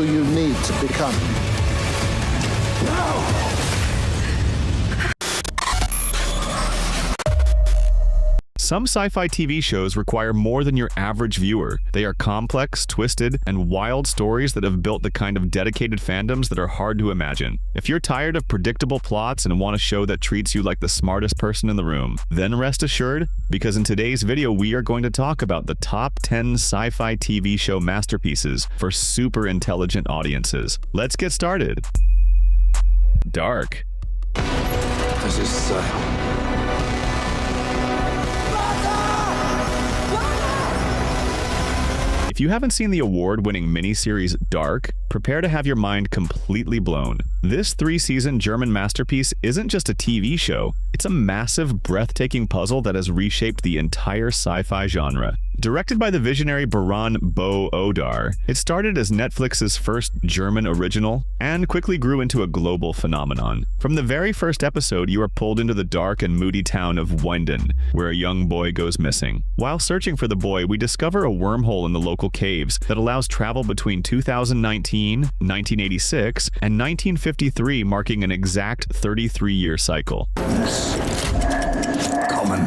who you need to become. Some sci-fi TV shows require more than your average viewer. They are complex, twisted, and wild stories that have built the kind of dedicated fandoms that are hard to imagine. If you're tired of predictable plots and want a show that treats you like the smartest person in the room, then rest assured, because in today's video we are going to talk about the top 10 sci-fi TV show masterpieces for super intelligent audiences. Let's get started. Dark. This is If you haven't seen the award-winning miniseries Dark, prepare to have your mind completely blown. This 3-season German masterpiece isn't just a TV show, it's a massive, breathtaking puzzle that has reshaped the entire sci-fi genre. Directed by the visionary Baran Bo Odar, it started as Netflix's first German original and quickly grew into a global phenomenon. From the very first episode, you are pulled into the dark and moody town of Winden, where a young boy goes missing. While searching for the boy, we discover a wormhole in the local caves that allows travel between 2019, 1986, and 1953, marking an exact 33-year cycle. common.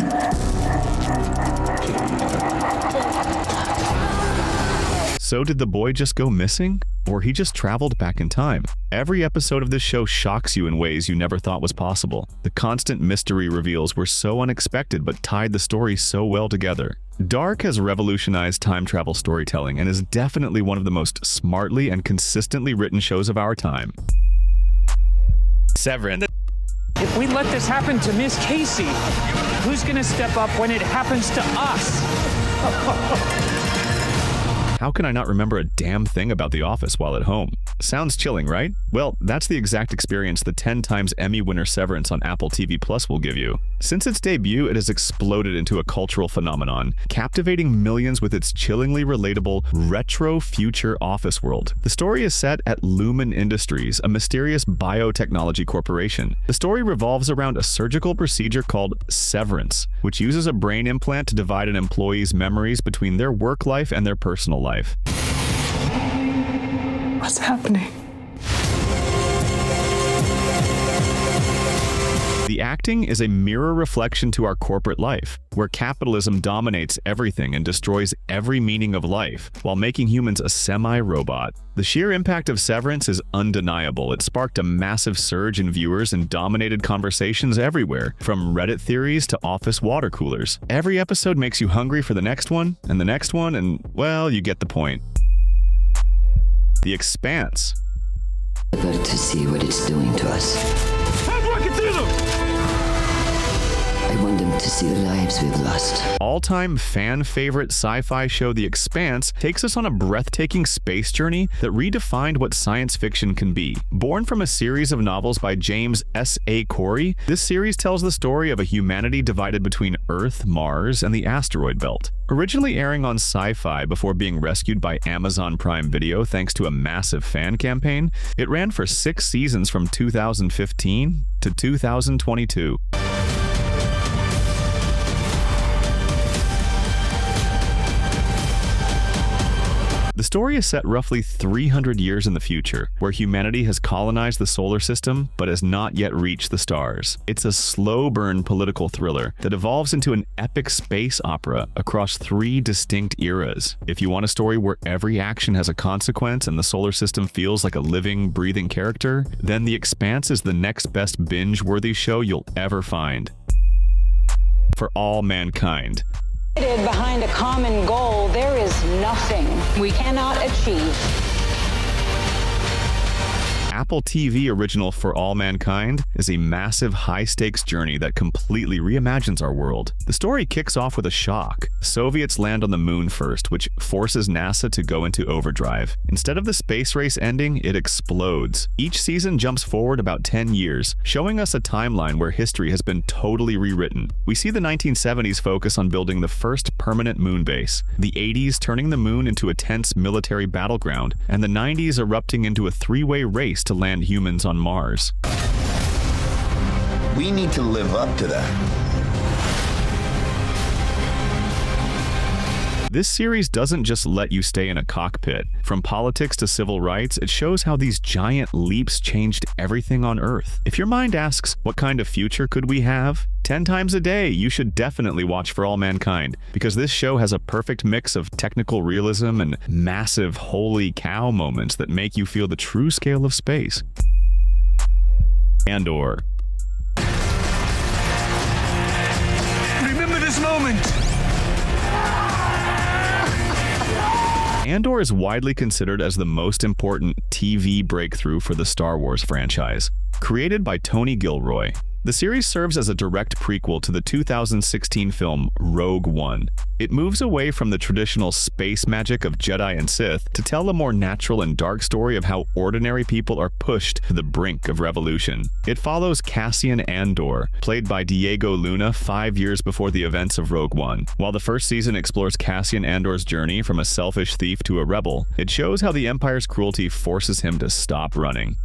So did the boy just go missing? Or he just traveled back in time? Every episode of this show shocks you in ways you never thought was possible. The constant mystery reveals were so unexpected but tied the story so well together. Dark has revolutionized time travel storytelling and is definitely one of the most smartly and consistently written shows of our time. Severance. If we let this happen to Miss Casey, who's gonna step up when it happens to us? How can I not remember a damn thing about The Office while at home? Sounds chilling, right? Well, that's the exact experience the 10 times Emmy winner Severance on Apple TV Plus will give you. Since its debut, it has exploded into a cultural phenomenon, captivating millions with its chillingly relatable, retro future office world. The story is set at Lumen Industries, a mysterious biotechnology corporation. The story revolves around a surgical procedure called Severance, which uses a brain implant to divide an employee's memories between their work life and their personal life. What's happening? The acting is a mirror reflection to our corporate life, where capitalism dominates everything and destroys every meaning of life, while making humans a semi-robot. The sheer impact of Severance is undeniable. It sparked a massive surge in viewers and dominated conversations everywhere, from Reddit theories to office water coolers. Every episode makes you hungry for the next one, and well, you get the point. The Expanse. About to see what it's doing to us. I want them to see the lives we've lost. All-time fan-favorite sci-fi show The Expanse takes us on a breathtaking space journey that redefined what science fiction can be. Born from a series of novels by James S.A. Corey, this series tells the story of a humanity divided between Earth, Mars, and the asteroid belt. Originally airing on Sci-Fi before being rescued by Amazon Prime Video thanks to a massive fan campaign, it ran for 6 seasons from 2015 to 2022. The story is set roughly 300 years in the future, where humanity has colonized the solar system but has not yet reached the stars. It's a slow-burn political thriller that evolves into an epic space opera across 3 distinct eras. If you want a story where every action has a consequence and the solar system feels like a living, breathing character, then The Expanse is the next best binge-worthy show you'll ever find. For all mankind. Behind a common goal, there is nothing we cannot achieve. Apple TV original For All Mankind is a massive high-stakes journey that completely reimagines our world. The story kicks off with a shock. Soviets land on the moon first, which forces NASA to go into overdrive. Instead of the space race ending, it explodes. Each season jumps forward about 10 years, showing us a timeline where history has been totally rewritten. We see the 1970s focus on building the first permanent moon base, the 80s turning the moon into a tense military battleground, and the 90s erupting into a 3-way race to land humans on Mars. We need to live up to that. This series doesn't just let you stay in a cockpit. From politics to civil rights, it shows how these giant leaps changed everything on Earth. If your mind asks, what kind of future could we have? 10 times a day, you should definitely watch For All Mankind, because this show has a perfect mix of technical realism and massive holy cow moments that make you feel the true scale of space. Andor. Remember this moment! Andor is widely considered as the most important TV breakthrough for the Star Wars franchise. Created by Tony Gilroy, the series serves as a direct prequel to the 2016 film Rogue One. It moves away from the traditional space magic of Jedi and Sith to tell a more natural and dark story of how ordinary people are pushed to the brink of revolution. It follows Cassian Andor, played by Diego Luna 5 years before the events of Rogue One. While the first season explores Cassian Andor's journey from a selfish thief to a rebel, it shows how the Empire's cruelty forces him to stop running.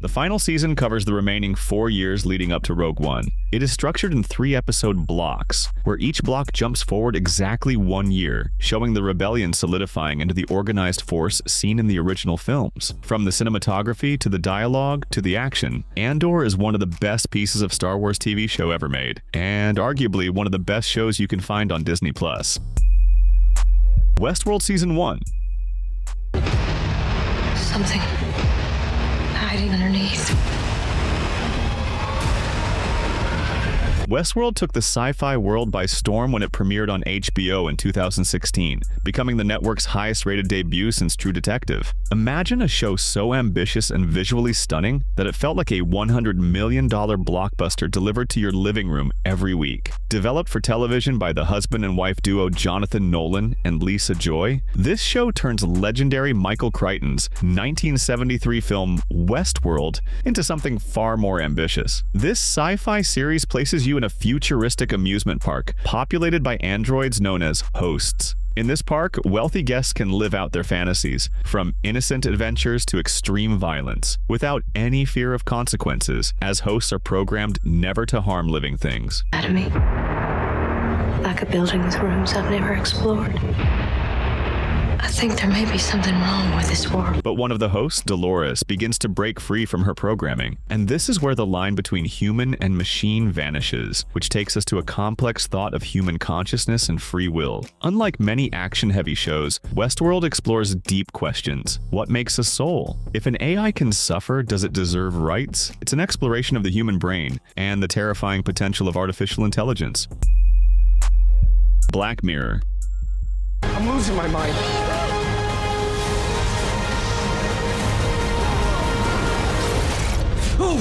The final season covers the remaining 4 years leading up to Rogue One. It is structured in 3-episode blocks, where each block jumps forward exactly 1 year, showing the rebellion solidifying into the organized force seen in the original films. From the cinematography to the dialogue to the action, Andor is one of the best pieces of Star Wars TV show ever made, and arguably one of the best shows you can find on Disney+. Westworld Season 1. Something hiding underneath. Westworld took the sci-fi world by storm when it premiered on HBO in 2016, becoming the network's highest-rated debut since True Detective. Imagine a show so ambitious and visually stunning that it felt like a $100 million blockbuster delivered to your living room every week. Developed for television by the husband and wife duo Jonathan Nolan and Lisa Joy, this show turns legendary Michael Crichton's 1973 film Westworld into something far more ambitious. This sci-fi series places you in a futuristic amusement park populated by androids known as hosts. In this park, wealthy guests can live out their fantasies, from innocent adventures to extreme violence, without any fear of consequences, as hosts are programmed never to harm living things. Anatomy. Like a building with rooms I've never explored. I think there may be something wrong with this world. But one of the hosts, Dolores, begins to break free from her programming, and this is where the line between human and machine vanishes, which takes us to a complex thought of human consciousness and free will. Unlike many action-heavy shows, Westworld explores deep questions. What makes a soul? If an AI can suffer, does it deserve rights? It's an exploration of the human brain and the terrifying potential of artificial intelligence. Black Mirror. I'm losing my mind.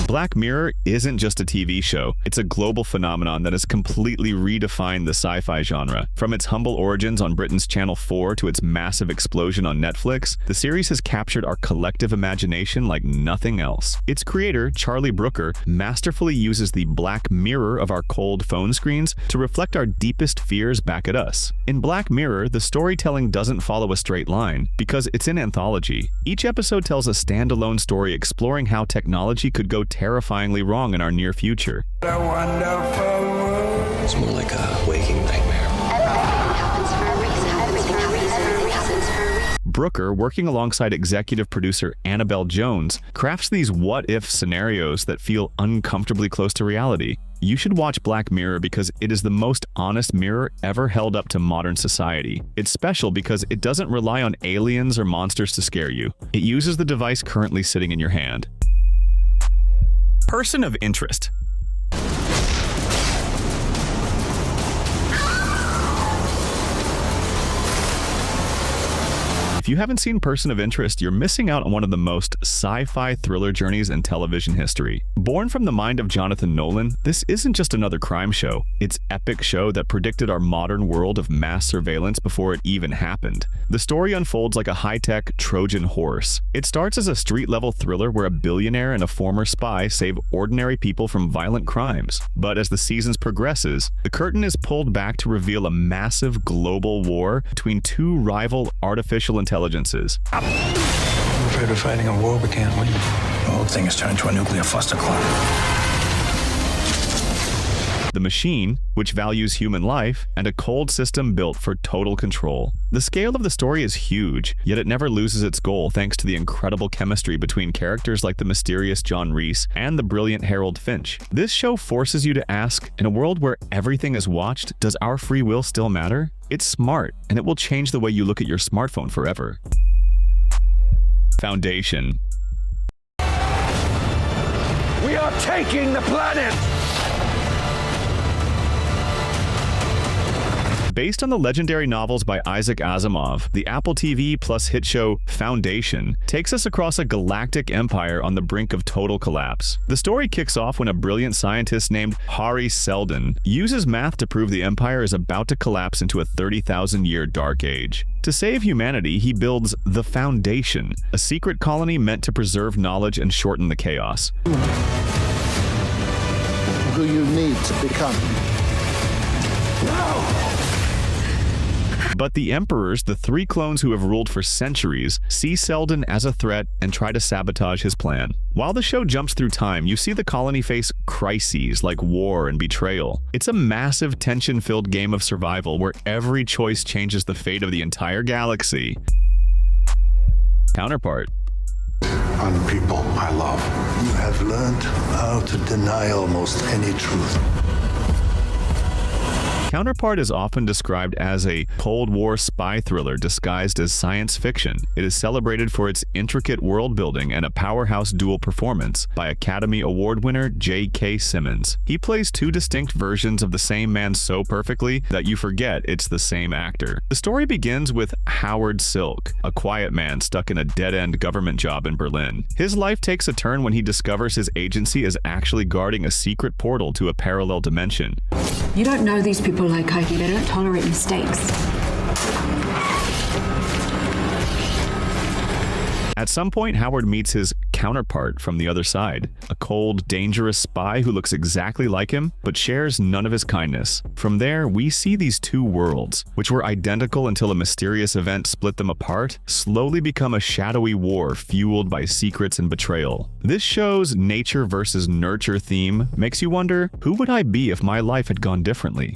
Black Mirror isn't just a TV show, it's a global phenomenon that has completely redefined the sci-fi genre. From its humble origins on Britain's Channel 4 to its massive explosion on Netflix, the series has captured our collective imagination like nothing else. Its creator, Charlie Brooker, masterfully uses the black mirror of our cold phone screens to reflect our deepest fears back at us. In Black Mirror, the storytelling doesn't follow a straight line, because it's an anthology. Each episode tells a standalone story exploring how technology could go terrifyingly wrong in our near future. It's more like a waking nightmare. Brooker, working alongside executive producer Annabelle Jones, crafts these what-if scenarios that feel uncomfortably close to reality. You should watch Black Mirror because it is the most honest mirror ever held up to modern society. It's special because it doesn't rely on aliens or monsters to scare you. It uses the device currently sitting in your hand. Person of interest. If you haven't seen Person of Interest, you're missing out on one of the most sci-fi thriller journeys in television history. Born from the mind of Jonathan Nolan, this isn't just another crime show. It's an epic show that predicted our modern world of mass surveillance before it even happened. The story unfolds like a high-tech Trojan horse. It starts as a street-level thriller where a billionaire and a former spy save ordinary people from violent crimes. But as the seasons progresses, the curtain is pulled back to reveal a massive global war between two rival artificial intelligences. I'm afraid we're fighting a war we can't win. The whole thing has turned into a nuclear fustercluster. The machine, which values human life, and a cold system built for total control. The scale of the story is huge, yet it never loses its goal thanks to the incredible chemistry between characters like the mysterious John Reese and the brilliant Harold Finch. This show forces you to ask, in a world where everything is watched, does our free will still matter? It's smart, and it will change the way you look at your smartphone forever. Foundation. We are taking the planet! Based on the legendary novels by Isaac Asimov, the Apple TV Plus hit show Foundation takes us across a galactic empire on the brink of total collapse. The story kicks off when a brilliant scientist named Hari Seldon uses math to prove the empire is about to collapse into a 30,000-year dark age. To save humanity, he builds the Foundation, a secret colony meant to preserve knowledge and shorten the chaos. Who you need to become. But the Emperors, the three clones who have ruled for centuries, see Seldon as a threat and try to sabotage his plan. While the show jumps through time, you see the colony face crises like war and betrayal. It's a massive, tension-filled game of survival where every choice changes the fate of the entire galaxy. Counterpart. On people I love. You have learned how to deny almost any truth. Counterpart is often described as a Cold War spy thriller disguised as science fiction. It is celebrated for its intricate world building and a powerhouse dual performance by Academy Award winner J.K. Simmons. He plays two distinct versions of the same man so perfectly that you forget it's the same actor. The story begins with Howard Silk, a quiet man stuck in a dead-end government job in Berlin. His life takes a turn when he discovers his agency is actually guarding a secret portal to a parallel dimension. You don't know these people like I do. They don't tolerate mistakes. At some point, Howard meets his counterpart from the other side, a cold, dangerous spy who looks exactly like him, but shares none of his kindness. From there, we see these two worlds, which were identical until a mysterious event split them apart, slowly become a shadowy war fueled by secrets and betrayal. This show's nature versus nurture theme makes you wonder, who would I be if my life had gone differently?